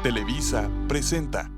Televisa presenta.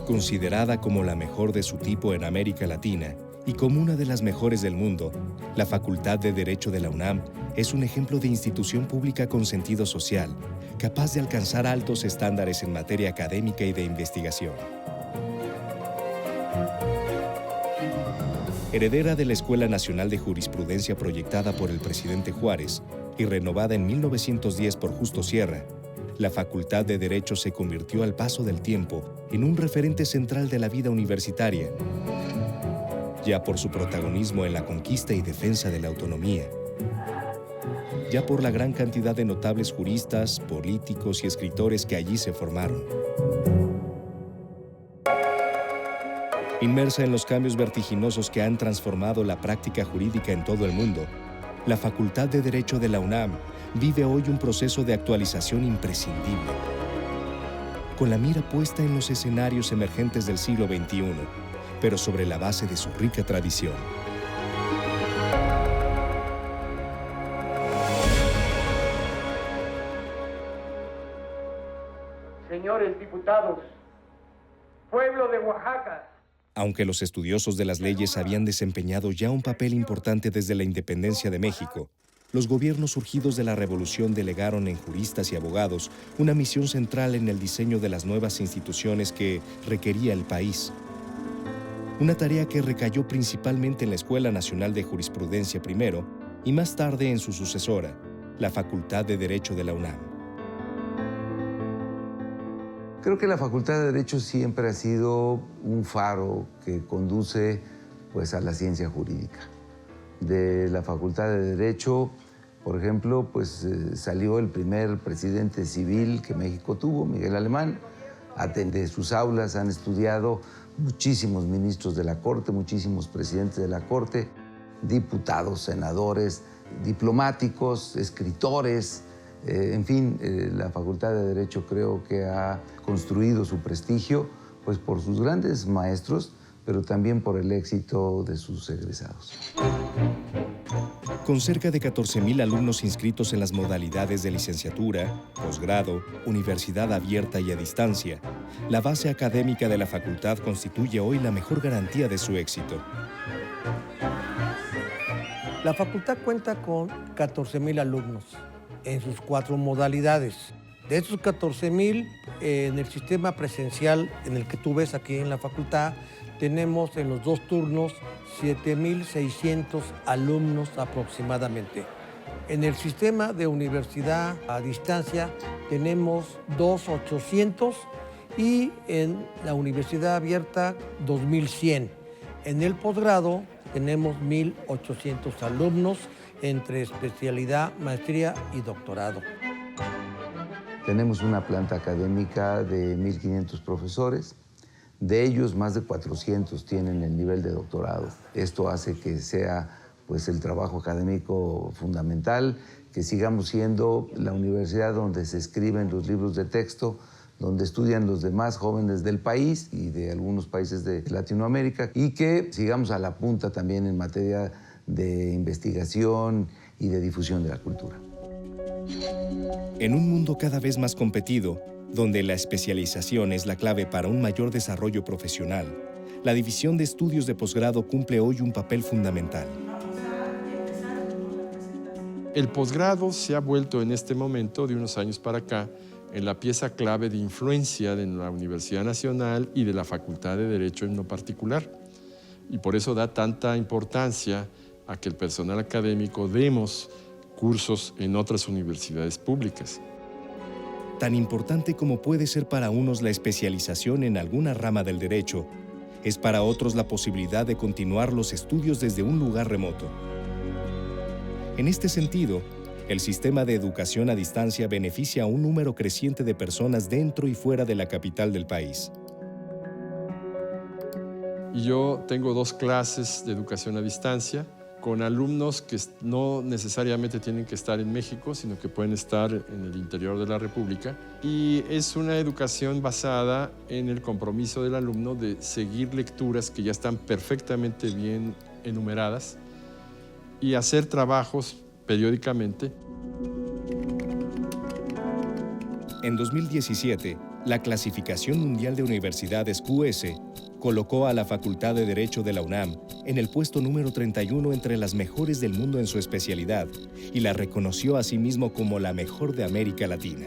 Considerada como la mejor de su tipo en América Latina y como una de las mejores del mundo, la Facultad de Derecho de la UNAM es un ejemplo de institución pública con sentido social, capaz de alcanzar altos estándares en materia académica y de investigación. Heredera de la Escuela Nacional de Jurisprudencia proyectada por el presidente Juárez y renovada en 1910 por Justo Sierra, la Facultad de Derecho se convirtió al paso del tiempo en un referente central de la vida universitaria, ya por su protagonismo en la conquista y defensa de la autonomía, ya por la gran cantidad de notables juristas, políticos y escritores que allí se formaron. Inmersa en los cambios vertiginosos que han transformado la práctica jurídica en todo el mundo, la Facultad de Derecho de la UNAM vive hoy un proceso de actualización imprescindible, con la mira puesta en los escenarios emergentes del siglo XXI, pero sobre la base de su rica tradición. Señores diputados, pueblo de Oaxaca. Aunque los estudiosos de las leyes habían desempeñado ya un papel importante desde la independencia de México, los gobiernos surgidos de la Revolución delegaron en juristas y abogados una misión central en el diseño de las nuevas instituciones que requería el país. Una tarea que recayó principalmente en la Escuela Nacional de Jurisprudencia primero y más tarde en su sucesora, la Facultad de Derecho de la UNAM. Creo que la Facultad de Derecho siempre ha sido un faro que conduce a la ciencia jurídica. De la Facultad de Derecho, por ejemplo, salió el primer presidente civil que México tuvo, Miguel Alemán. De sus aulas han estudiado muchísimos ministros de la Corte, muchísimos presidentes de la Corte, diputados, senadores, diplomáticos, escritores. En fin, la Facultad de Derecho creo que ha construido su prestigio por sus grandes maestros, pero también por el éxito de sus egresados. Con cerca de 14,000 alumnos inscritos en las modalidades de licenciatura, posgrado, universidad abierta y a distancia, la base académica de la facultad constituye hoy la mejor garantía de su éxito. La facultad cuenta con 14,000 alumnos en sus 4 modalidades. De estos 14,000, en el sistema presencial en el que tú ves aquí en la facultad, tenemos en los 2 turnos 7,600 alumnos aproximadamente. En el sistema de universidad a distancia tenemos 2,800 y en la universidad abierta 2,100. En el posgrado tenemos 1,800 alumnos entre especialidad, maestría y doctorado. Tenemos una planta académica de 1,500 profesores. De ellos, más de 400 tienen el nivel de doctorado. Esto hace que sea el trabajo académico fundamental, que sigamos siendo la universidad donde se escriben los libros de texto, donde estudian los demás jóvenes del país y de algunos países de Latinoamérica, y que sigamos a la punta también en materia de investigación y de difusión de la cultura. En un mundo cada vez más competido, donde la especialización es la clave para un mayor desarrollo profesional, la División de Estudios de Posgrado cumple hoy un papel fundamental. El posgrado se ha vuelto en este momento, de unos años para acá, en la pieza clave de influencia de la Universidad Nacional y de la Facultad de Derecho en lo particular. Y por eso da tanta importancia a que el personal académico demos cursos en otras universidades públicas. Tan importante como puede ser para unos la especialización en alguna rama del derecho, es para otros la posibilidad de continuar los estudios desde un lugar remoto. En este sentido, el sistema de educación a distancia beneficia a un número creciente de personas dentro y fuera de la capital del país. Y yo tengo 2 clases de educación a distancia con alumnos que no necesariamente tienen que estar en México, sino que pueden estar en el interior de la República. Y es una educación basada en el compromiso del alumno de seguir lecturas que ya están perfectamente bien enumeradas y hacer trabajos periódicamente. En 2017, la Clasificación Mundial de Universidades QS colocó a la Facultad de Derecho de la UNAM en el puesto número 31 entre las mejores del mundo en su especialidad y la reconoció a sí mismo como la mejor de América Latina.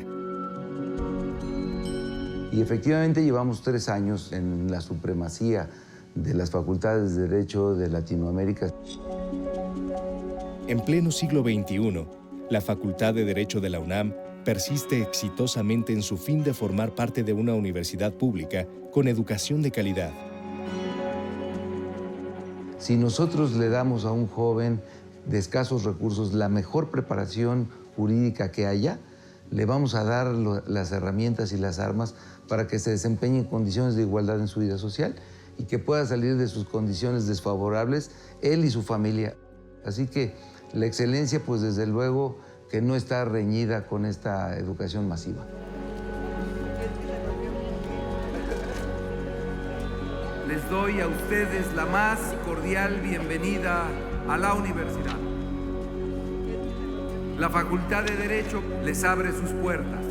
Y efectivamente llevamos 3 años en la supremacía de las facultades de Derecho de Latinoamérica. En pleno siglo XXI, la Facultad de Derecho de la UNAM persiste exitosamente en su fin de formar parte de una universidad pública con educación de calidad. Si nosotros le damos a un joven de escasos recursos la mejor preparación jurídica que haya, le vamos a dar las herramientas y las armas para que se desempeñe en condiciones de igualdad en su vida social y que pueda salir de sus condiciones desfavorables él y su familia. Así que la excelencia, pues desde luego, que no está reñida con esta educación masiva. Les doy a ustedes la más cordial bienvenida a la universidad. La Facultad de Derecho les abre sus puertas.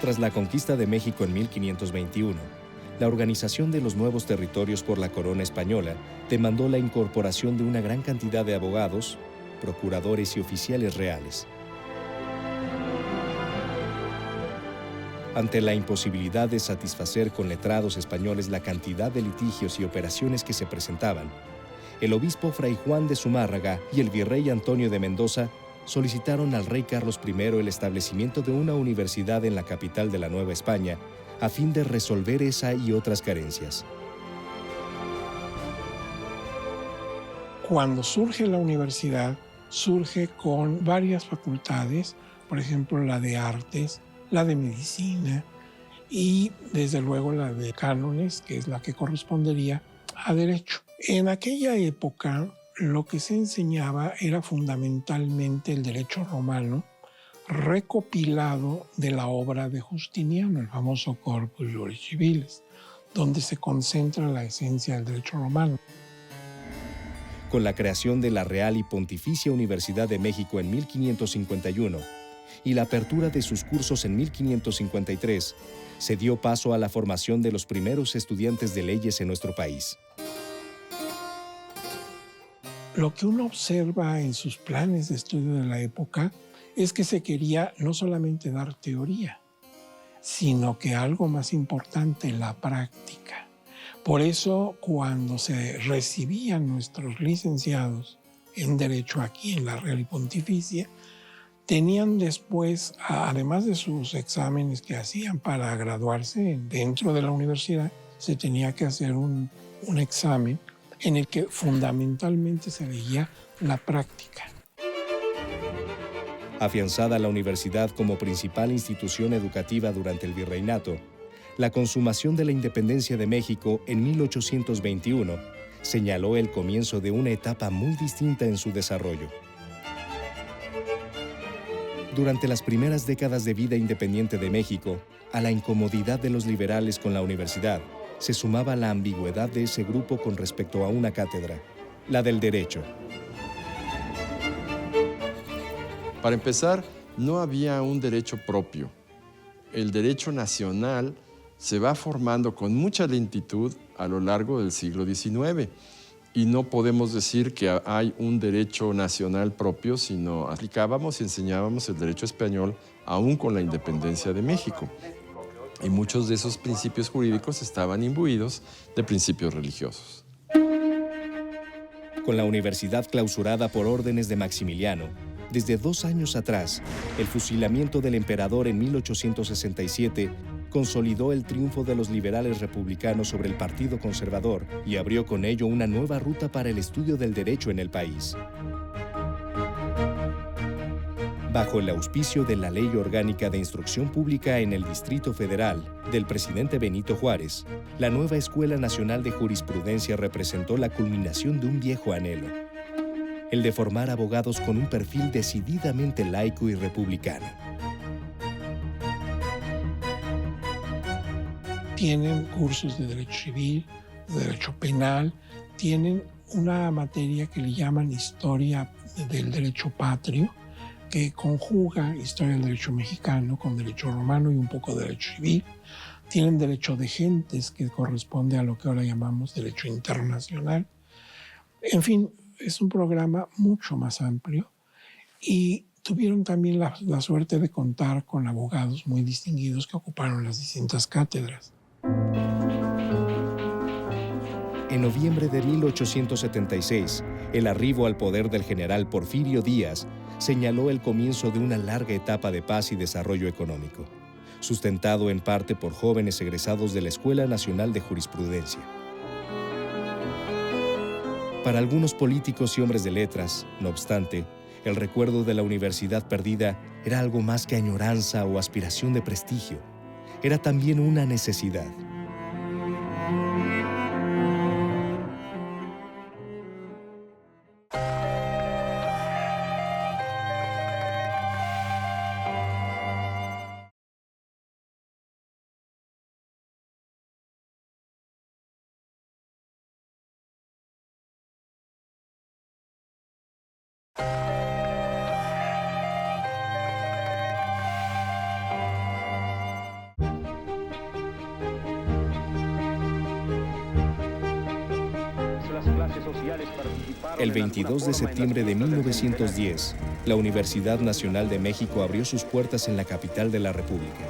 Tras la conquista de México en 1521, la organización de los nuevos territorios por la corona española demandó la incorporación de una gran cantidad de abogados, procuradores y oficiales reales. Ante la imposibilidad de satisfacer con letrados españoles la cantidad de litigios y operaciones que se presentaban, el obispo Fray Juan de Zumárraga y el virrey Antonio de Mendoza solicitaron al rey Carlos I el establecimiento de una universidad en la capital de la Nueva España a fin de resolver esa y otras carencias. Cuando surge la universidad, surge con varias facultades, por ejemplo la de artes, la de medicina y desde luego la de cánones, que es la que correspondería a derecho. En aquella época lo que se enseñaba era fundamentalmente el derecho romano recopilado de la obra de Justiniano, el famoso Corpus Juris Civilis, donde se concentra la esencia del derecho romano. Con la creación de la Real y Pontificia Universidad de México en 1551 y la apertura de sus cursos en 1553, se dio paso a la formación de los primeros estudiantes de leyes en nuestro país. Lo que uno observa en sus planes de estudio de la época es que se quería no solamente dar teoría, sino que algo más importante, la práctica. Por eso, cuando se recibían nuestros licenciados en Derecho aquí en la Real y Pontificia, tenían después, además de sus exámenes que hacían para graduarse dentro de la universidad, se tenía que hacer un examen en el que fundamentalmente se veía la práctica. Afianzada la universidad como principal institución educativa durante el virreinato, la consumación de la independencia de México en 1821 señaló el comienzo de una etapa muy distinta en su desarrollo. Durante las primeras décadas de vida independiente de México, a la incomodidad de los liberales con la universidad, se sumaba la ambigüedad de ese grupo con respecto a una cátedra, la del derecho. Para empezar, no había un derecho propio. El derecho nacional se va formando con mucha lentitud a lo largo del siglo XIX y no podemos decir que hay un derecho nacional propio, sino aplicábamos y enseñábamos el derecho español aún con la independencia de México. Y muchos de esos principios jurídicos estaban imbuidos de principios religiosos. Con la universidad clausurada por órdenes de Maximiliano, desde 2 años atrás, el fusilamiento del emperador en 1867 consolidó el triunfo de los liberales republicanos sobre el Partido Conservador y abrió con ello una nueva ruta para el estudio del derecho en el país. Bajo el auspicio de la Ley Orgánica de Instrucción Pública en el Distrito Federal del presidente Benito Juárez, la nueva Escuela Nacional de Jurisprudencia representó la culminación de un viejo anhelo, el de formar abogados con un perfil decididamente laico y republicano. Tienen cursos de derecho civil, de derecho penal, tienen una materia que le llaman historia del derecho patrio, que conjuga historia del derecho mexicano con derecho romano y un poco de derecho civil. Tienen derecho de gentes, que corresponde a lo que ahora llamamos derecho internacional. En fin, es un programa mucho más amplio y tuvieron también la suerte de contar con abogados muy distinguidos que ocuparon las distintas cátedras. En noviembre de 1876, el arribo al poder del general Porfirio Díaz señaló el comienzo de una larga etapa de paz y desarrollo económico, sustentado en parte por jóvenes egresados de la Escuela Nacional de Jurisprudencia. Para algunos políticos y hombres de letras, no obstante, el recuerdo de la universidad perdida era algo más que añoranza o aspiración de prestigio. Era también una necesidad. El 22 de septiembre de 1910, la Universidad Nacional de México abrió sus puertas en la capital de la República,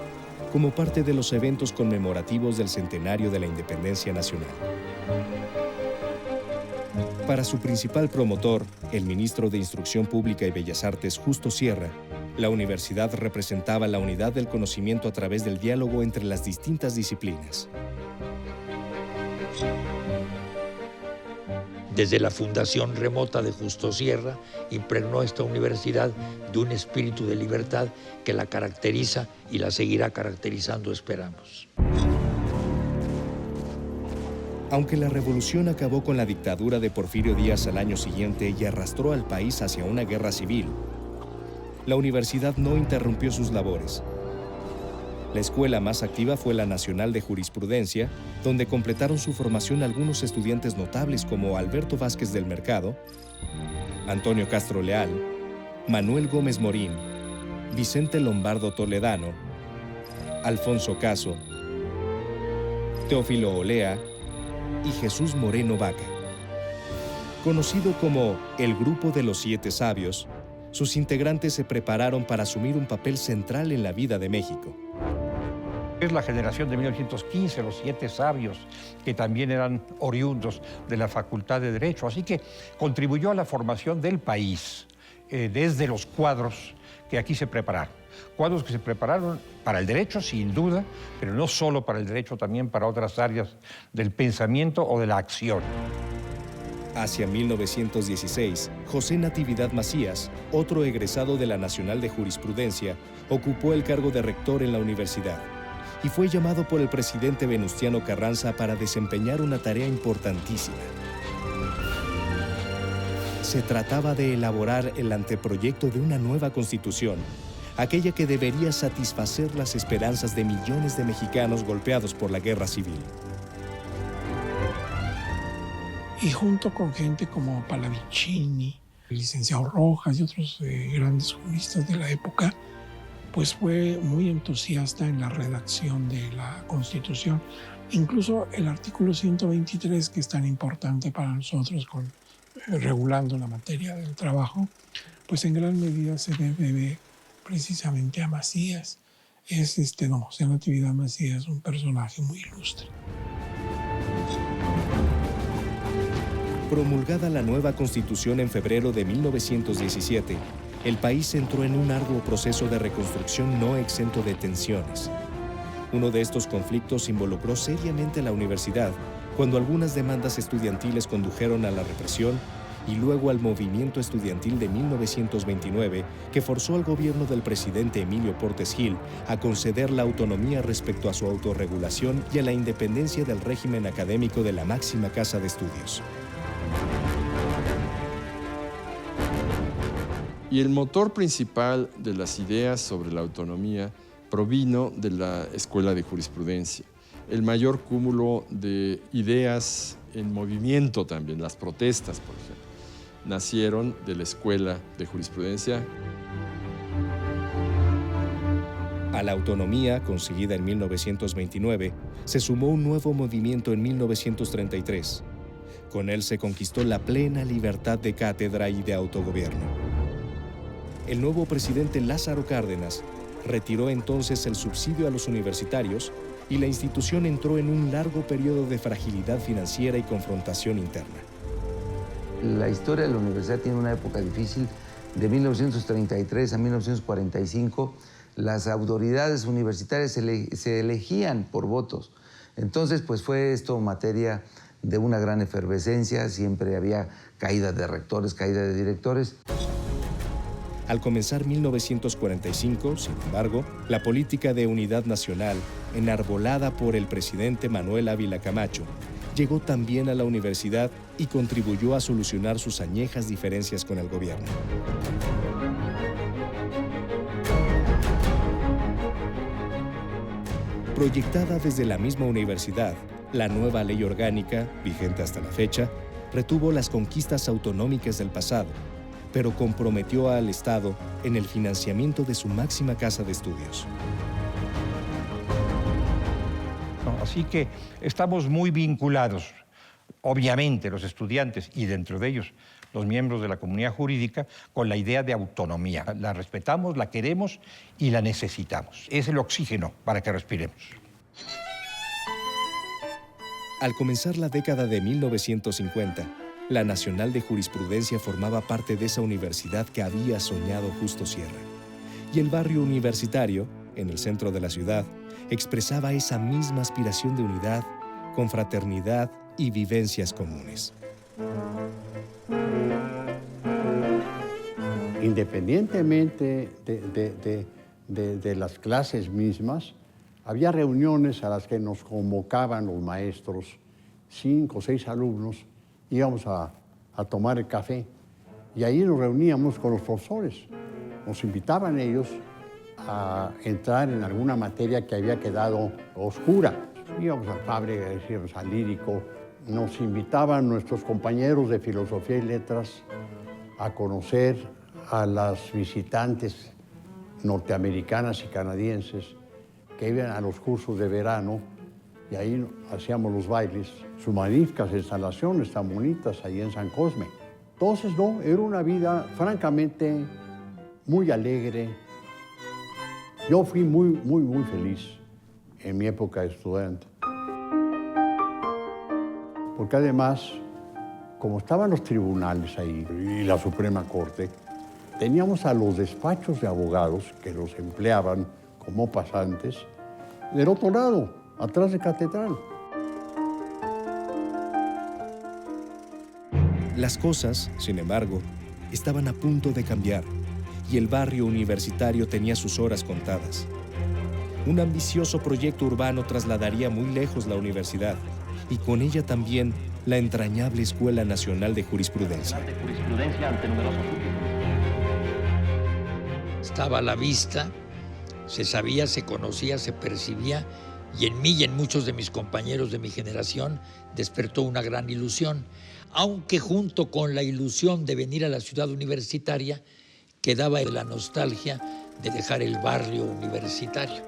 como parte de los eventos conmemorativos del centenario de la Independencia Nacional. Para su principal promotor, el ministro de Instrucción Pública y Bellas Artes, Justo Sierra, la universidad representaba la unidad del conocimiento a través del diálogo entre las distintas disciplinas. Desde la fundación remota de Justo Sierra, impregnó esta universidad de un espíritu de libertad que la caracteriza y la seguirá caracterizando, esperamos. Aunque la revolución acabó con la dictadura de Porfirio Díaz al año siguiente y arrastró al país hacia una guerra civil, la universidad no interrumpió sus labores. La escuela más activa fue la Nacional de Jurisprudencia, donde completaron su formación algunos estudiantes notables como Alberto Vázquez del Mercado, Antonio Castro Leal, Manuel Gómez Morín, Vicente Lombardo Toledano, Alfonso Caso, Teófilo Olea y Jesús Moreno Vaca. Conocido como el Grupo de los Siete Sabios, sus integrantes se prepararon para asumir un papel central en la vida de México. Es la generación de 1915, los Siete Sabios, que también eran oriundos de la Facultad de Derecho. Así que contribuyó a la formación del país desde los cuadros que aquí se prepararon. Cuadros que se prepararon para el derecho, sin duda, pero no solo para el derecho, también para otras áreas del pensamiento o de la acción. Hacia 1916, José Natividad Macías, otro egresado de la Nacional de Jurisprudencia, ocupó el cargo de rector en la universidad y fue llamado por el presidente Venustiano Carranza para desempeñar una tarea importantísima. Se trataba de elaborar el anteproyecto de una nueva constitución, aquella que debería satisfacer las esperanzas de millones de mexicanos golpeados por la guerra civil. Y junto con gente como Pallavicini, el licenciado Rojas y otros grandes juristas de la época, pues fue muy entusiasta en la redacción de la Constitución Incluso el artículo 123, que es tan importante para nosotros regulando la materia del trabajo, pues en gran medida se debe precisamente a Macías. Don José Natividad Macías, un personaje muy ilustre. Promulgada la nueva Constitución en febrero de 1917, el país entró en un arduo proceso de reconstrucción no exento de tensiones. Uno de estos conflictos involucró seriamente a la universidad, cuando algunas demandas estudiantiles condujeron a la represión y luego al movimiento estudiantil de 1929, que forzó al gobierno del presidente Emilio Portes Gil a conceder la autonomía respecto a su autorregulación y a la independencia del régimen académico de la máxima casa de estudios. Y el motor principal de las ideas sobre la autonomía provino de la Escuela de Jurisprudencia. El mayor cúmulo de ideas en movimiento también, las protestas, por ejemplo, nacieron de la Escuela de Jurisprudencia. A la autonomía, conseguida en 1929, se sumó un nuevo movimiento en 1933. Con él se conquistó la plena libertad de cátedra y de autogobierno. El nuevo presidente Lázaro Cárdenas retiró entonces el subsidio a los universitarios y la institución entró en un largo periodo de fragilidad financiera y confrontación interna. La historia de la universidad tiene una época difícil. De 1933 a 1945, las autoridades universitarias se elegían por votos. Entonces, pues fue esto materia de una gran efervescencia. Siempre había caída de rectores, caída de directores. Al comenzar 1945, sin embargo, la política de unidad nacional, enarbolada por el presidente Manuel Ávila Camacho, llegó también a la universidad y contribuyó a solucionar sus añejas diferencias con el gobierno. Proyectada desde la misma universidad, la nueva ley orgánica, vigente hasta la fecha, retuvo las conquistas autonómicas del pasado, pero comprometió al Estado en el financiamiento de su máxima casa de estudios. Así que estamos muy vinculados, obviamente los estudiantes y dentro de ellos los miembros de la comunidad jurídica, con la idea de autonomía. La respetamos, la queremos y la necesitamos. Es el oxígeno para que respiremos. Al comenzar la década de 1950, la Nacional de Jurisprudencia formaba parte de esa universidad que había soñado Justo Sierra. Y el barrio universitario, en el centro de la ciudad, expresaba esa misma aspiración de unidad, confraternidad y vivencias comunes. Independientemente de las clases mismas, había reuniones a las que nos convocaban los maestros, 5 o 6 alumnos, íbamos a tomar el café y ahí nos reuníamos con los profesores. Nos invitaban ellos a entrar en alguna materia que había quedado oscura. Íbamos a Fábrega, íbamos al Lírico. Nos invitaban nuestros compañeros de Filosofía y Letras a conocer a las visitantes norteamericanas y canadienses que iban a los cursos de verano y ahí hacíamos los bailes. Sus magníficas instalaciones tan bonitas ahí en San Cosme. Entonces, no, era una vida francamente muy alegre. Yo fui muy feliz en mi época de estudiante. Porque además, como estaban los tribunales ahí y la Suprema Corte, teníamos a los despachos de abogados que los empleaban como pasantes del otro lado, atrás de Catedral. Las cosas, sin embargo, estaban a punto de cambiar y el barrio universitario tenía sus horas contadas. Un ambicioso proyecto urbano trasladaría muy lejos la universidad y con ella también la entrañable Escuela Nacional de Jurisprudencia. Estaba a la vista, se sabía, se conocía, se percibía, y en mí y en muchos de mis compañeros de mi generación despertó una gran ilusión, aunque junto con la ilusión de venir a la ciudad universitaria quedaba la nostalgia de dejar el barrio universitario.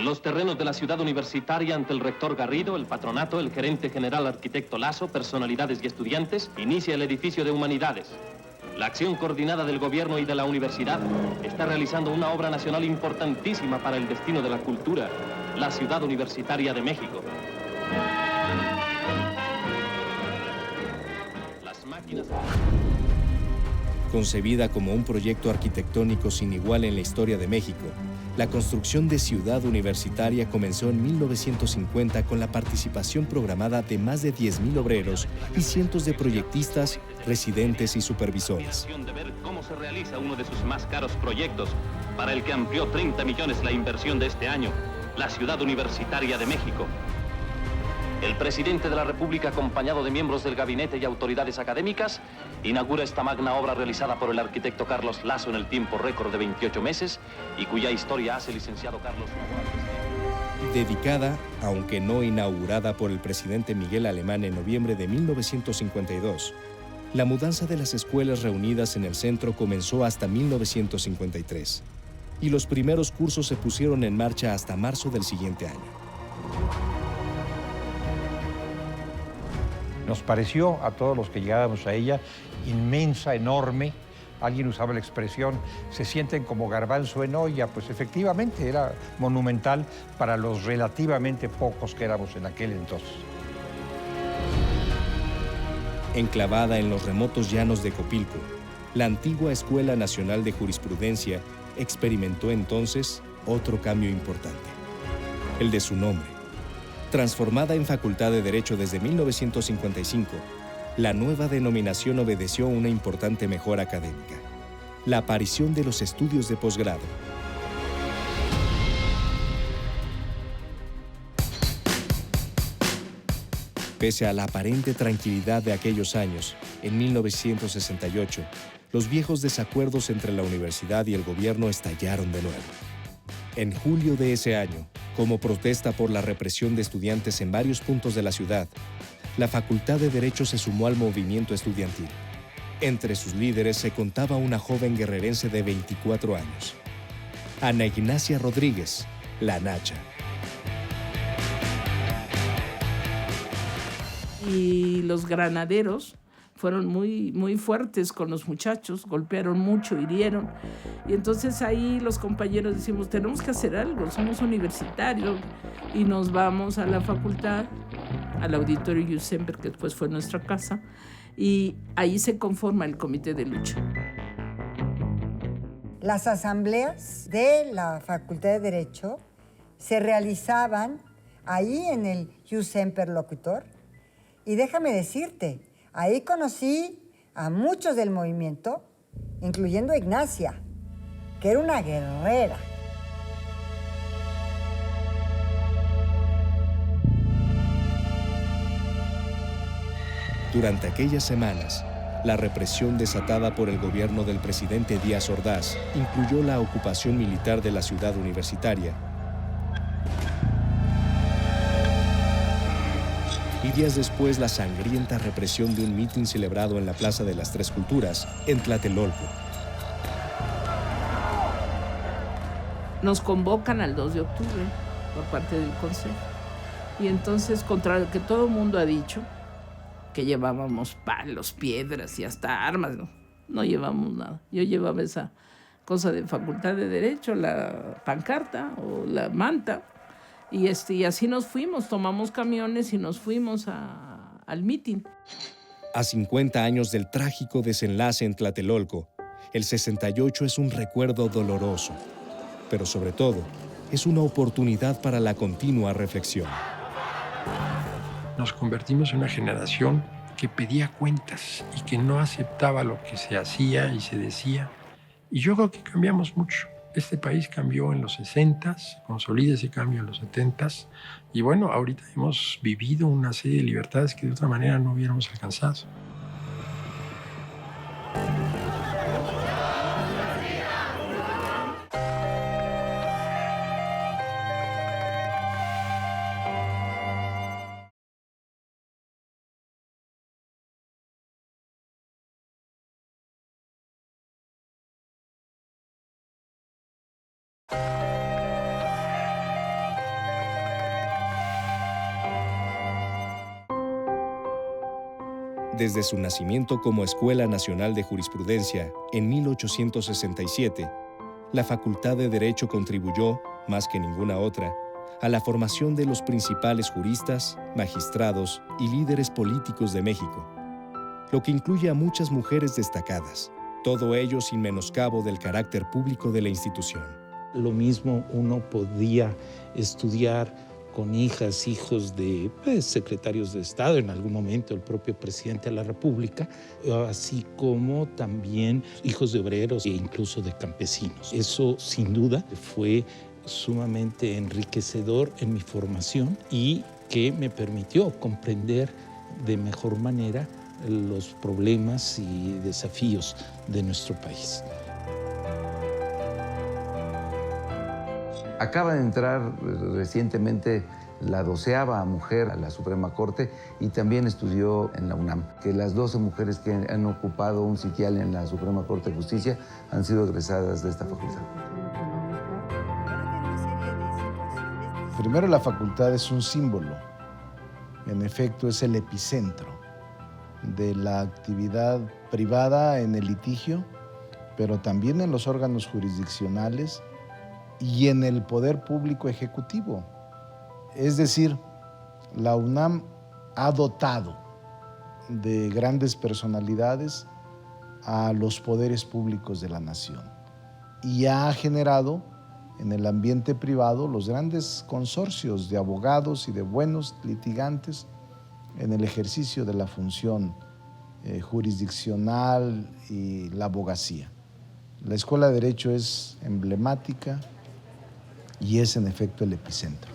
los terrenos de la ciudad universitaria ante el rector Garrido, el patronato, el gerente general arquitecto Lazo, personalidades y estudiantes, inicia el edificio de humanidades. La acción coordinada del gobierno y de la universidad está realizando una obra nacional importantísima para el destino de la cultura, la ciudad universitaria de México. Las máquinas... Concebida como un proyecto arquitectónico sin igual en la historia de México, la construcción de Ciudad Universitaria comenzó en 1950 con la participación programada de más de 10,000 obreros y cientos de proyectistas, residentes y supervisores. De ver cómo se realiza uno de sus más caros proyectos, para el que amplió 30 millones la inversión de este año, la Ciudad Universitaria de México. El presidente de la República, acompañado de miembros del gabinete y autoridades académicas, inaugura esta magna obra realizada por el arquitecto Carlos Lazo en el tiempo récord de 28 meses y cuya historia hace el licenciado Carlos Lazo. Dedicada, aunque no inaugurada por el presidente Miguel Alemán en noviembre de 1952, la mudanza de las escuelas reunidas en el centro comenzó hasta 1953 y los primeros cursos se pusieron en marcha hasta marzo del siguiente año. Nos pareció a todos los que llegábamos a ella inmensa, enorme. Alguien usaba la expresión, se sienten como garbanzo en olla. Pues efectivamente era monumental para los relativamente pocos que éramos en aquel entonces. Enclavada en los remotos llanos de Copilco, la antigua Escuela Nacional de Jurisprudencia experimentó entonces otro cambio importante, el de su nombre. Transformada en Facultad de Derecho desde 1955, la nueva denominación obedeció a una importante mejora académica, la aparición de los estudios de posgrado. Pese a la aparente tranquilidad de aquellos años, en 1968, los viejos desacuerdos entre la universidad y el gobierno estallaron de nuevo. En julio de ese año, como protesta por la represión de estudiantes en varios puntos de la ciudad, la Facultad de Derecho se sumó al movimiento estudiantil. Entre sus líderes se contaba una joven guerrerense de 24 años, Ana Ignacia Rodríguez, la Nacha. Y los granaderos fueron muy fuertes con los muchachos, golpearon mucho, hirieron. Y entonces ahí los compañeros decimos, tenemos que hacer algo, somos universitarios. Y nos vamos a la facultad, al auditorio Yusemper, que después fue nuestra casa, y ahí se conforma el comité de lucha. Las asambleas de la Facultad de Derecho se realizaban ahí en el Yusemper Locutor. Y déjame decirte, ahí conocí a muchos del movimiento, incluyendo a Ignacia, que era una guerrera. Durante aquellas semanas, la represión desatada por el gobierno del presidente Díaz Ordaz incluyó la ocupación militar de la ciudad universitaria y días después la sangrienta represión de un mitin celebrado en la Plaza de las Tres Culturas, en Tlatelolco. Nos convocan al 2 de octubre por parte del Consejo. Y entonces, contra lo que todo el mundo ha dicho, que llevábamos palos, piedras y hasta armas, no llevamos nada. Yo llevaba esa cosa de Facultad de Derecho, la pancarta o la manta, y así nos fuimos, tomamos camiones y nos fuimos al mitin. A 50 años del trágico desenlace en Tlatelolco, el 68 es un recuerdo doloroso, pero sobre todo, es una oportunidad para la continua reflexión. Nos convertimos en una generación que pedía cuentas y que no aceptaba lo que se hacía y se decía. Y yo creo que cambiamos mucho. Este país cambió en los 60s, consolida ese cambio en los 70s. Y bueno, ahorita hemos vivido una serie de libertades que de otra manera no hubiéramos alcanzado. Desde su nacimiento como Escuela Nacional de Jurisprudencia en 1867, la Facultad de Derecho contribuyó, más que ninguna otra, a la formación de los principales juristas, magistrados y líderes políticos de México, lo que incluye a muchas mujeres destacadas, todo ello sin menoscabo del carácter público de la institución. Lo mismo uno podía estudiar con hijas, hijos de secretarios de Estado, en algún momento el propio presidente de la República, así como también hijos de obreros e incluso de campesinos. Eso sin duda fue sumamente enriquecedor en mi formación y que me permitió comprender de mejor manera los problemas y desafíos de nuestro país. Acaba de entrar recientemente la 12ª mujer a la Suprema Corte y también estudió en la UNAM. Que las 12 mujeres que han ocupado un sitial en la Suprema Corte de Justicia han sido egresadas de esta facultad. Primero, la facultad es un símbolo. En efecto, es el epicentro de la actividad privada en el litigio, pero también en los órganos jurisdiccionales y en el poder público ejecutivo. Es decir, la UNAM ha dotado de grandes personalidades a los poderes públicos de la nación y ha generado en el ambiente privado los grandes consorcios de abogados y de buenos litigantes en el ejercicio de la función jurisdiccional y la abogacía. La Escuela de Derecho es emblemática y es en efecto el epicentro.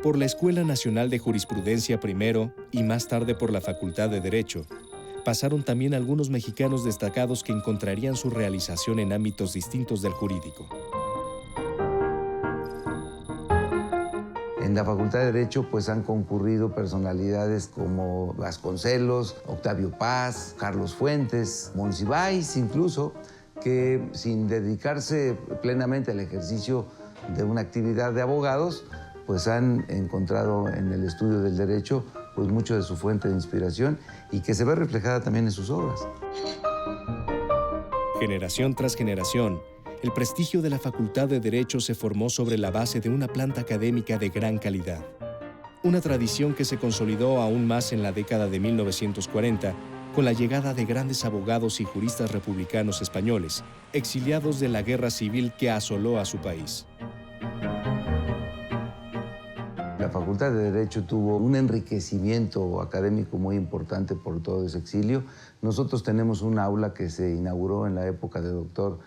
Por la Escuela Nacional de Jurisprudencia primero y más tarde por la Facultad de Derecho, pasaron también algunos mexicanos destacados que encontrarían su realización en ámbitos distintos del jurídico. En la Facultad de Derecho pues han concurrido personalidades como Vasconcelos, Octavio Paz, Carlos Fuentes, Monsiváis incluso, que sin dedicarse plenamente al ejercicio de una actividad de abogados, pues han encontrado en el estudio del derecho pues mucho de su fuente de inspiración y que se ve reflejada también en sus obras. Generación tras generación, el prestigio de la Facultad de Derecho se formó sobre la base de una planta académica de gran calidad. Una tradición que se consolidó aún más en la década de 1940 con la llegada de grandes abogados y juristas republicanos españoles, exiliados de la guerra civil que asoló a su país. La Facultad de Derecho tuvo un enriquecimiento académico muy importante por todo ese exilio. Nosotros tenemos un aula que se inauguró en la época del doctor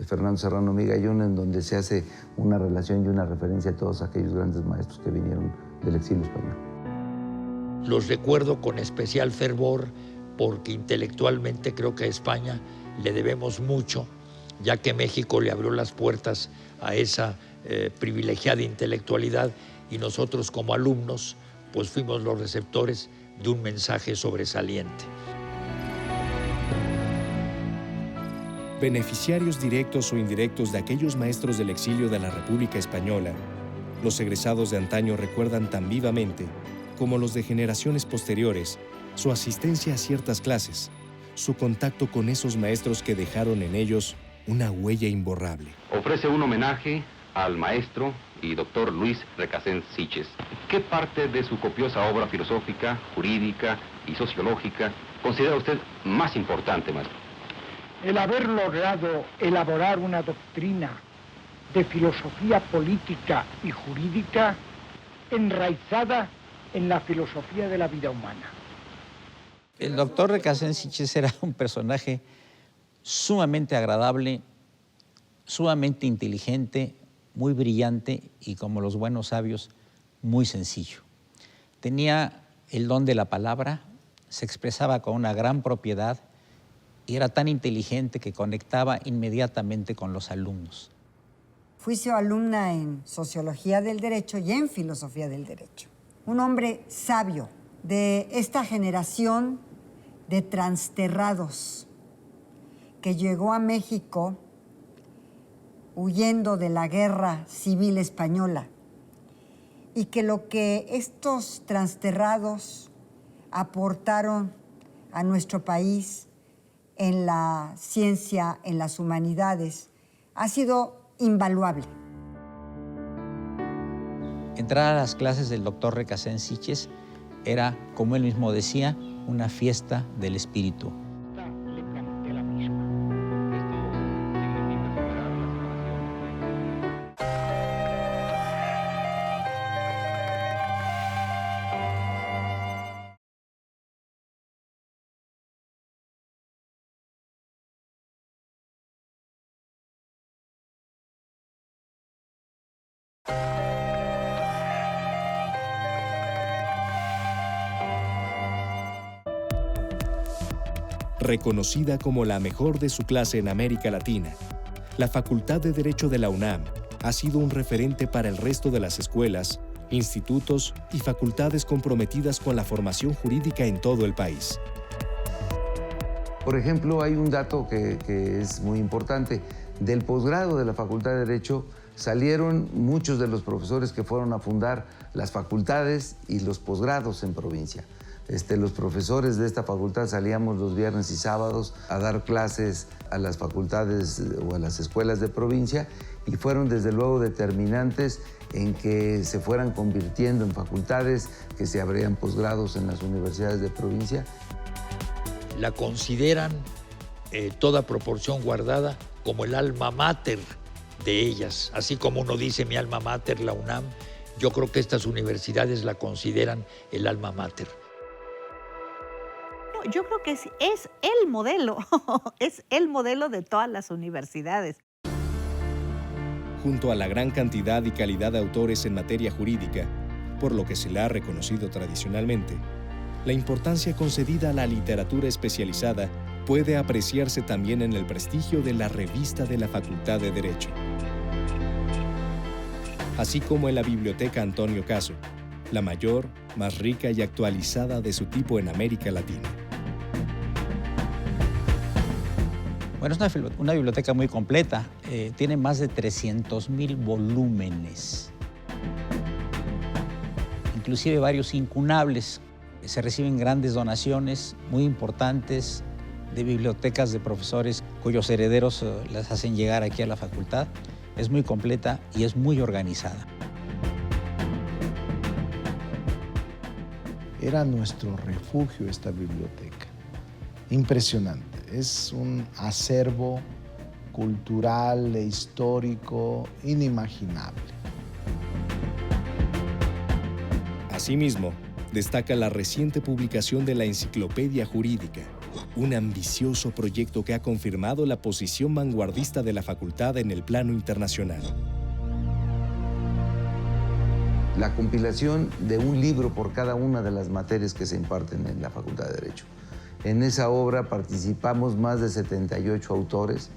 Fernando Serrano Migallón, en donde se hace una relación y una referencia a todos aquellos grandes maestros que vinieron del exilio español. Los recuerdo con especial fervor porque intelectualmente creo que a España le debemos mucho, ya que México le abrió las puertas a esa privilegiada intelectualidad y nosotros como alumnos pues fuimos los receptores de un mensaje sobresaliente. Beneficiarios directos o indirectos de aquellos maestros del exilio de la República Española, los egresados de antaño recuerdan tan vivamente, como los de generaciones posteriores, su asistencia a ciertas clases, su contacto con esos maestros que dejaron en ellos una huella imborrable. Ofrece un homenaje al maestro y doctor Luis Recasens Siches. ¿Qué parte de su copiosa obra filosófica, jurídica y sociológica considera usted más importante, maestro? El haber logrado elaborar una doctrina de filosofía política y jurídica enraizada en la filosofía de la vida humana. El doctor Recasens Siches era un personaje sumamente agradable, sumamente inteligente, muy brillante y, como los buenos sabios, muy sencillo. Tenía el don de la palabra, se expresaba con una gran propiedad y era tan inteligente que conectaba inmediatamente con los alumnos. Fui su alumna en Sociología del Derecho y en Filosofía del Derecho. Un hombre sabio de esta generación de transterrados que llegó a México huyendo de la guerra civil española y que lo que estos transterrados aportaron a nuestro país en la ciencia, en las humanidades, ha sido invaluable. Entrar a las clases del doctor Recasens Siches era, como él mismo decía, una fiesta del espíritu. Reconocida como la mejor de su clase en América Latina, la Facultad de Derecho de la UNAM ha sido un referente para el resto de las escuelas, institutos y facultades comprometidas con la formación jurídica en todo el país. Por ejemplo, hay un dato que es muy importante. Del posgrado de la Facultad de Derecho salieron muchos de los profesores que fueron a fundar las facultades y los posgrados en provincia. Los profesores de esta facultad salíamos los viernes y sábados a dar clases a las facultades o a las escuelas de provincia y fueron desde luego determinantes en que se fueran convirtiendo en facultades, que se abrieran posgrados en las universidades de provincia. La consideran, toda proporción guardada, como el alma mater de ellas. Así como uno dice mi alma mater, la UNAM, yo creo que estas universidades la consideran el alma mater. Yo creo que es el modelo, es el modelo de todas las universidades. Junto a la gran cantidad y calidad de autores en materia jurídica, por lo que se le ha reconocido tradicionalmente, la importancia concedida a la literatura especializada puede apreciarse también en el prestigio de la revista de la Facultad de Derecho, así como en la Biblioteca Antonio Caso, la mayor, más rica y actualizada de su tipo en América Latina. Bueno, es una biblioteca muy completa. Tiene más de 300,000 volúmenes. Inclusive varios incunables. Se reciben grandes donaciones muy importantes de bibliotecas de profesores cuyos herederos las hacen llegar aquí a la facultad. Es muy completa y es muy organizada. Era nuestro refugio esta biblioteca. Impresionante. Es un acervo cultural e histórico inimaginable. Asimismo, destaca la reciente publicación de la Enciclopedia Jurídica, un ambicioso proyecto que ha confirmado la posición vanguardista de la facultad en el plano internacional. La compilación de un libro por cada una de las materias que se imparten en la Facultad de Derecho. En esa obra participamos más de 78 autores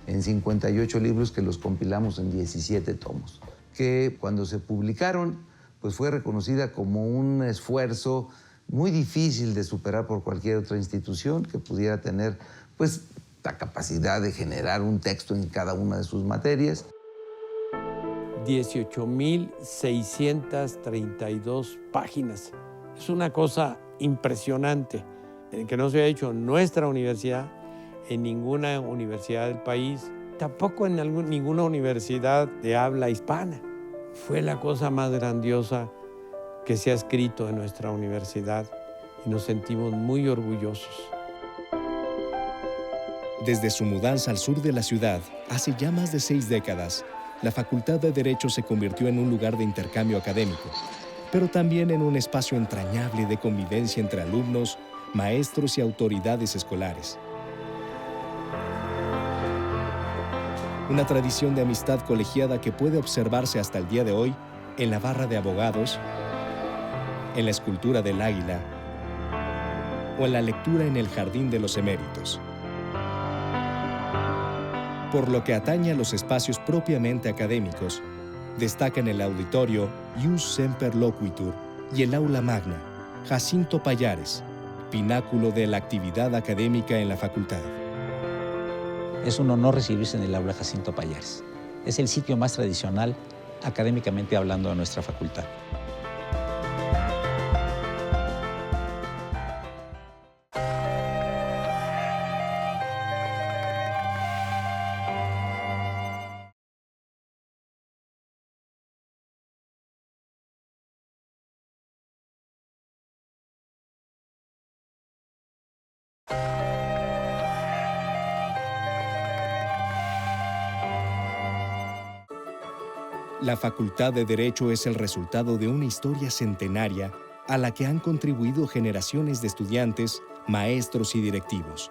en 58 libros que los compilamos en 17 tomos, que cuando se publicaron pues fue reconocida como un esfuerzo muy difícil de superar por cualquier otra institución que pudiera tener pues la capacidad de generar un texto en cada una de sus materias. 18,632 páginas. Es una cosa impresionante, que no se ha hecho en nuestra universidad, en ninguna universidad del país, tampoco en ninguna universidad de habla hispana. Fue la cosa más grandiosa que se ha escrito en nuestra universidad y nos sentimos muy orgullosos. Desde su mudanza al sur de la ciudad, hace ya más de 6 décadas, la Facultad de Derecho se convirtió en un lugar de intercambio académico, pero también en un espacio entrañable de convivencia entre alumnos, maestros y autoridades escolares. Una tradición de amistad colegiada que puede observarse hasta el día de hoy en la barra de abogados, en la escultura del águila o en la lectura en el Jardín de los Eméritos. Por lo que atañe a los espacios propiamente académicos, destacan el auditorio Ius Semper Loquitur y el aula magna Jacinto Pallares, pináculo de la actividad académica en la facultad. Es un honor recibirse en el aula Jacinto Pallares. Es el sitio más tradicional, académicamente hablando, de nuestra facultad. La Facultad de Derecho es el resultado de una historia centenaria a la que han contribuido generaciones de estudiantes, maestros y directivos.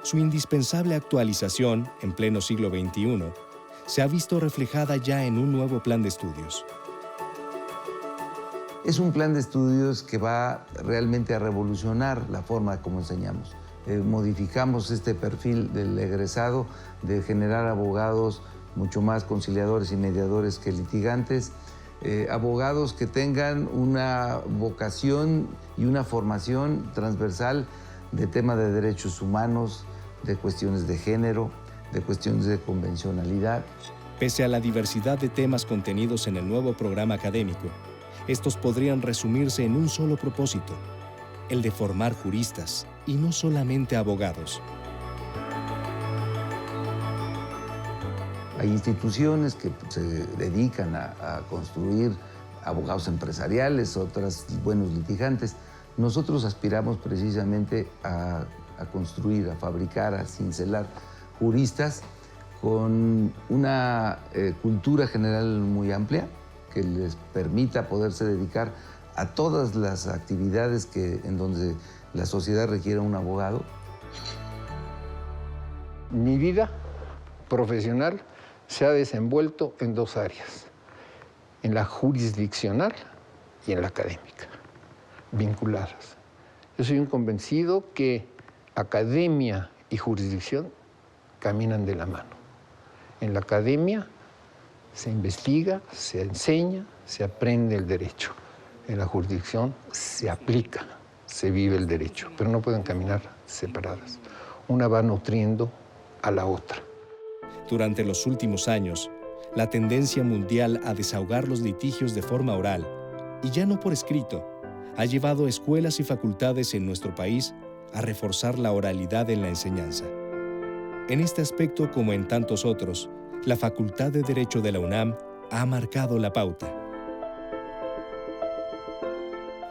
Su indispensable actualización, en pleno siglo XXI, se ha visto reflejada ya en un nuevo plan de estudios. Es un plan de estudios que va realmente a revolucionar la forma como enseñamos. Modificamos este perfil del egresado de generar abogados mucho más conciliadores y mediadores que litigantes, abogados que tengan una vocación y una formación transversal de tema de derechos humanos, de cuestiones de género, de cuestiones de convencionalidad. Pese a la diversidad de temas contenidos en el nuevo programa académico, estos podrían resumirse en un solo propósito, el de formar juristas y no solamente abogados. Hay instituciones que se dedican a construir abogados empresariales, otras buenos litigantes. Nosotros aspiramos precisamente a construir, a fabricar, a cincelar juristas con una cultura general muy amplia que les permita poderse dedicar a todas las actividades en donde la sociedad requiere un abogado. Mi vida profesional se ha desenvuelto en dos áreas, en la jurisdiccional y en la académica, vinculadas. Yo soy un convencido que academia y jurisdicción caminan de la mano. En la academia se investiga, se enseña, se aprende el derecho. En la jurisdicción se aplica, se vive el derecho, pero no pueden caminar separadas. Una va nutriendo a la otra. Durante los últimos años, la tendencia mundial a desahogar los litigios de forma oral, y ya no por escrito, ha llevado a escuelas y facultades en nuestro país a reforzar la oralidad en la enseñanza. En este aspecto, como en tantos otros, la Facultad de Derecho de la UNAM ha marcado la pauta.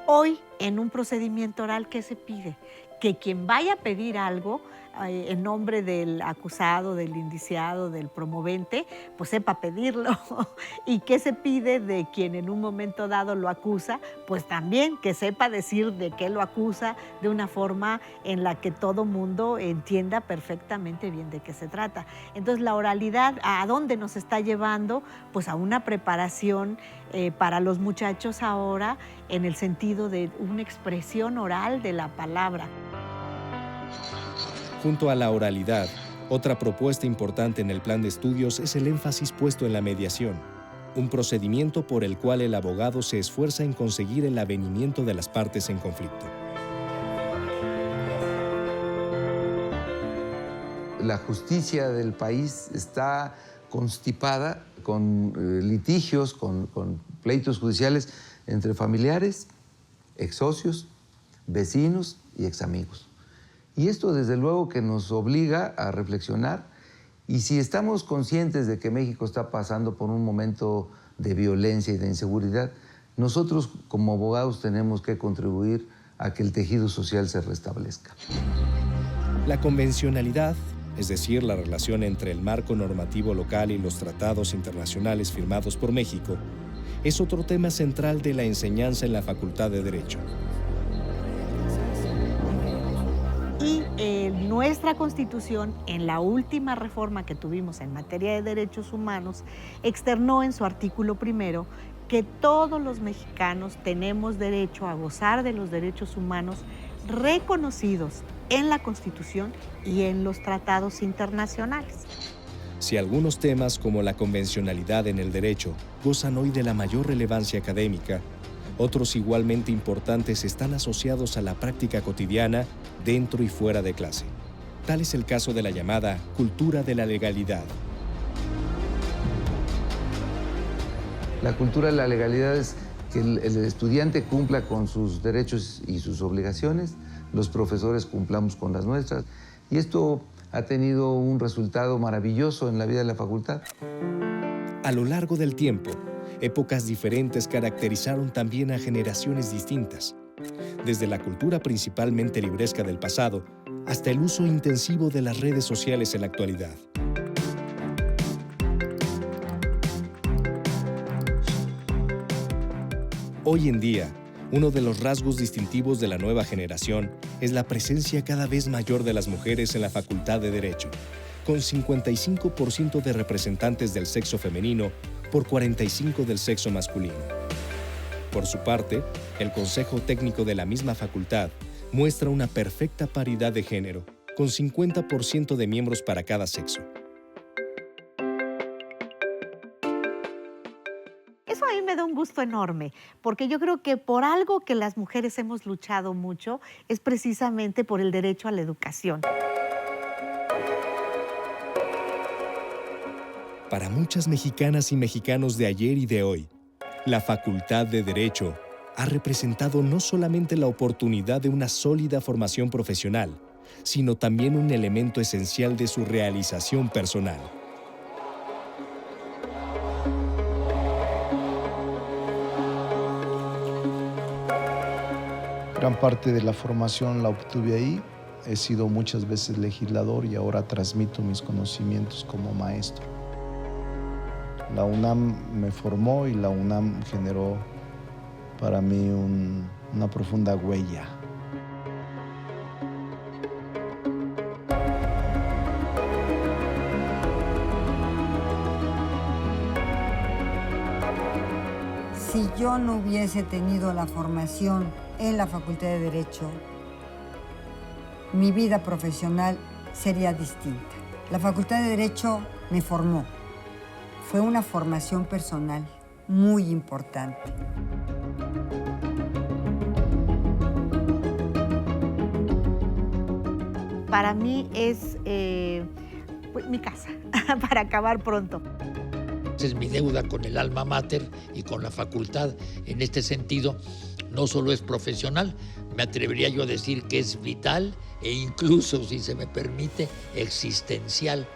Hoy, en un procedimiento oral, ¿qué se pide? Que quien vaya a pedir algo en nombre del acusado, del indiciado, del promovente, pues sepa pedirlo. ¿Y qué se pide de quien en un momento dado lo acusa? Pues también que sepa decir de qué lo acusa de una forma en la que todo mundo entienda perfectamente bien de qué se trata. Entonces, la oralidad, ¿a dónde nos está llevando? Pues a una preparación para los muchachos ahora en el sentido de una expresión oral de la palabra. Junto a la oralidad, otra propuesta importante en el plan de estudios es el énfasis puesto en la mediación, un procedimiento por el cual el abogado se esfuerza en conseguir el avenimiento de las partes en conflicto. La justicia del país está constipada con litigios, con pleitos judiciales entre familiares, exsocios, vecinos y examigos. Y esto desde luego que nos obliga a reflexionar, y si estamos conscientes de que México está pasando por un momento de violencia y de inseguridad, nosotros como abogados tenemos que contribuir a que el tejido social se restablezca. La convencionalidad, es decir, la relación entre el marco normativo local y los tratados internacionales firmados por México, es otro tema central de la enseñanza en la Facultad de Derecho. Y nuestra Constitución, en la última reforma que tuvimos en materia de derechos humanos, externó en su artículo 1 que todos los mexicanos tenemos derecho a gozar de los derechos humanos reconocidos en la Constitución y en los tratados internacionales. Si algunos temas como la convencionalidad en el derecho gozan hoy de la mayor relevancia académica, otros igualmente importantes están asociados a la práctica cotidiana dentro y fuera de clase. Tal es el caso de la llamada cultura de la legalidad. La cultura de la legalidad es que el estudiante cumpla con sus derechos y sus obligaciones, los profesores cumplamos con las nuestras, y esto ha tenido un resultado maravilloso en la vida de la facultad. A lo largo del tiempo, épocas diferentes caracterizaron también a generaciones distintas, desde la cultura principalmente libresca del pasado hasta el uso intensivo de las redes sociales en la actualidad. Hoy en día, uno de los rasgos distintivos de la nueva generación es la presencia cada vez mayor de las mujeres en la Facultad de Derecho, con 55% de representantes del sexo femenino por 45% del sexo masculino. Por su parte, el Consejo Técnico de la misma facultad muestra una perfecta paridad de género, con 50% de miembros para cada sexo. Eso a mí me da un gusto enorme, porque yo creo que por algo que las mujeres hemos luchado mucho es precisamente por el derecho a la educación. Para muchas mexicanas y mexicanos de ayer y de hoy, la Facultad de Derecho ha representado no solamente la oportunidad de una sólida formación profesional, sino también un elemento esencial de su realización personal. Gran parte de la formación la obtuve ahí. He sido muchas veces legislador y ahora transmito mis conocimientos como maestro. La UNAM me formó y la UNAM generó para mí una profunda huella. Si yo no hubiese tenido la formación en la Facultad de Derecho, mi vida profesional sería distinta. La Facultad de Derecho me formó. Fue una formación personal muy importante. Para mí es pues, mi casa, para acabar pronto. Es mi deuda con el alma mater y con la facultad. En este sentido, no solo es profesional, me atrevería yo a decir que es vital e incluso, si se me permite, existencial.